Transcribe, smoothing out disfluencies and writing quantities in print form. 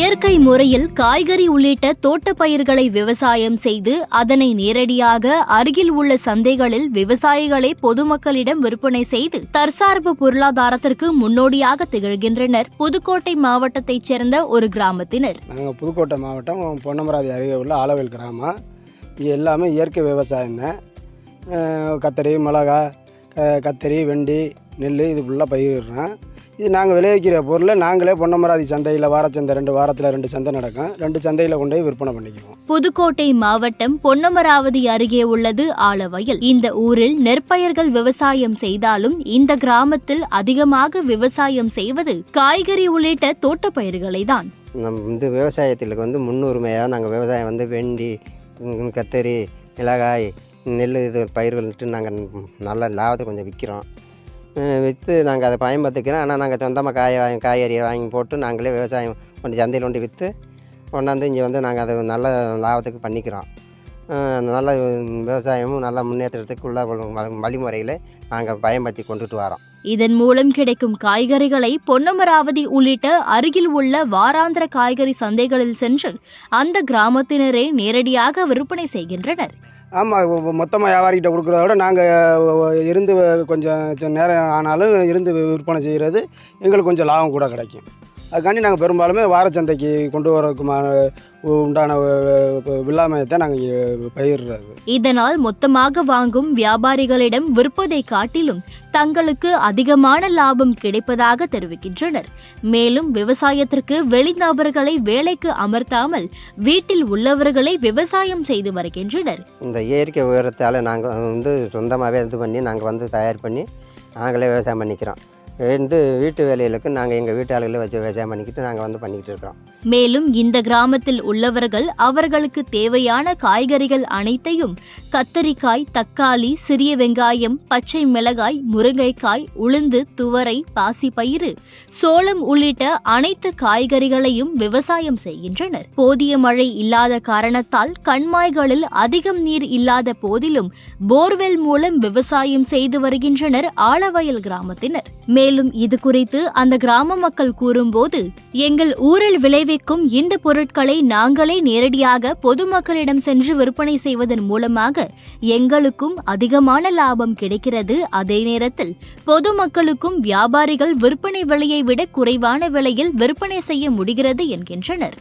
இயற்கை முறையில் காய்கறி உள்ளிட்ட தோட்டப் பயிர்களை விவசாயம் செய்து அதனை நேரடியாக அருகில் உள்ள சந்தைகளில் விவசாயிகளே பொதுமக்களிடம் விற்பனை செய்து தற்சார்பு பொருளாதாரத்திற்கு முன்னோடியாக திகழ்கின்றனர் புதுக்கோட்டை மாவட்டத்தைச் சேர்ந்த ஒரு கிராமத்தினர். நாங்கள் புதுக்கோட்டை மாவட்டம் பொன்னமராவதி அருகே உள்ள ஆலவேல் கிராமம். இங்கே எல்லாமே இயற்கை விவசாயம் தான். கத்தரி, மிளகா, கத்தரி, வெண்டி, நெல் இது ஃபுல்லாக பயிரிடுறோம். இது நாங்கள் விளைவிக்கிற பொருளை நாங்களே பொன்னமராதி சந்தையில் வாரச்சந்தை 2 வாரத்தில் 2 சந்தை நடக்கும். 2 சந்தையில் கொண்டு போய் விற்பனை பண்ணிக்குவோம். புதுக்கோட்டை மாவட்டம் பொன்னமராவதி அருகே உள்ளது ஆலவயல். இந்த ஊரில் நெற்பயிர்கள் விவசாயம் செய்தாலும் இந்த கிராமத்தில் அதிகமாக விவசாயம் செய்வது காய்கறி உள்ளிட்ட தோட்டப் பயிர்களை தான். நம்ம விவசாயத்தில் முன்னுரிமையாக நாங்கள் விவசாயம் வெண்டி, கத்தரி, மிளகாய், நெல் இது பயிர்கள்ட்டு நாங்கள் நல்ல லாபத்தை கொஞ்சம் விற்கிறோம். விற்று நாங்கள் அதை பயன்படுத்திக்கிறோம். ஆனால் நாங்கள் சொந்தமாக காய்கறியை வாங்கி போட்டு நாங்களே விவசாயம் கொண்டு சந்தையில் கொண்டு விற்று கொண்டாந்து இங்கே நாங்கள் அதை நல்ல லாபத்துக்கு பண்ணிக்கிறோம். நல்ல விவசாயமும் நல்ல முன்னேற்றத்துக்கு உள்ள வழிமுறைகளை நாங்கள் பயன்படுத்தி கொண்டுட்டு வரோம். இதன் மூலம் கிடைக்கும் காய்கறிகளை பொன்னமராவதி உள்ளிட்ட அருகில் உள்ள வாராந்திர காய்கறி சந்தைகளில் சென்று அந்த கிராமத்தினரே நேரடியாக விற்பனை செய்கின்றனர். ஆமாம், மொத்தமாக வியாபாரிகிட்ட கொடுக்குறத விட நாங்கள் இருந்து கொஞ்சம் நேரம் ஆனாலும் இருந்து விற்பனை செய்கிறது எங்களுக்கு கொஞ்சம் லாபம் கூட கிடைக்கும். அதுக்காண்டி நாங்கள் பெரும்பாலுமே வாரச்சந்தைக்கு கொண்டு வரதுக்குமான உண்டான வில்லாமயத்தை நாங்கள் பயிர்றது. இதனால் மொத்தமாக வாங்கும் வியாபாரிகளிடம் விற்பதை காட்டிலும் தங்களுக்கு அதிகமான லாபம் கிடைப்பதாக தெரிவிக்கின்றனர். மேலும் விவசாயத்திற்கு வெளிநபர்களை வேலைக்கு அமர்த்தாமல் வீட்டில் உள்ளவர்களை விவசாயம் செய்து வருகின்றனர். இந்த இயற்கை உயரத்தால் நாங்கள் சொந்தமாகவே இது பண்ணி நாங்கள் தயார் பண்ணி நாங்களே விவசாயம் பண்ணிக்கிறோம். வீட்டு வேலைகளுக்கு நாங்கள் எங்கள் வீட்டு ஆளுகளை வச்சு விவசாயம் பண்ணிக்கிட்டு நாங்கள் பண்ணிக்கிட்டு இருக்கிறோம். மேலும் இந்த கிராமத்தில் உள்ளவர்கள் அவர்களுக்கு தேவையான காய்கறிகள் அனைத்தையும் கத்தரிக்காய், தக்காளி, சிறிய வெங்காயம், பச்சை மிளகாய், முருங்கைக்காய், உளுந்து, துவரை, பாசிப்பயிறு, சோளம் உள்ளிட்ட அனைத்து காய்கறிகளையும் விவசாயம் செய்கின்றனர். போதிய மழை இல்லாத காரணத்தால் கண்மாய்களில் அதிகம் நீர் இல்லாத போதிலும் போர்வெல் மூலம் விவசாயம் செய்து வருகின்றனர் ஆலவயல் கிராமத்தினர். மேலும் இது குறித்து அந்த கிராம மக்கள் கூறும்போது, எங்கள் ஊரில் விளைவிக்கும் இந்த பொருட்களை நாங்களே நேரடியாக பொதுமக்களிடம் சென்று விற்பனை செய்வதன் மூலமாக எங்களுக்கும் அதிகமான லாபம் கிடைக்கிறது. அதே நேரத்தில் பொதுமக்களுக்கும் வியாபாரிகள் விற்பனை விலையை விட குறைவான விலையில் விற்பனை செய்ய முடிகிறது என்கின்றனர்.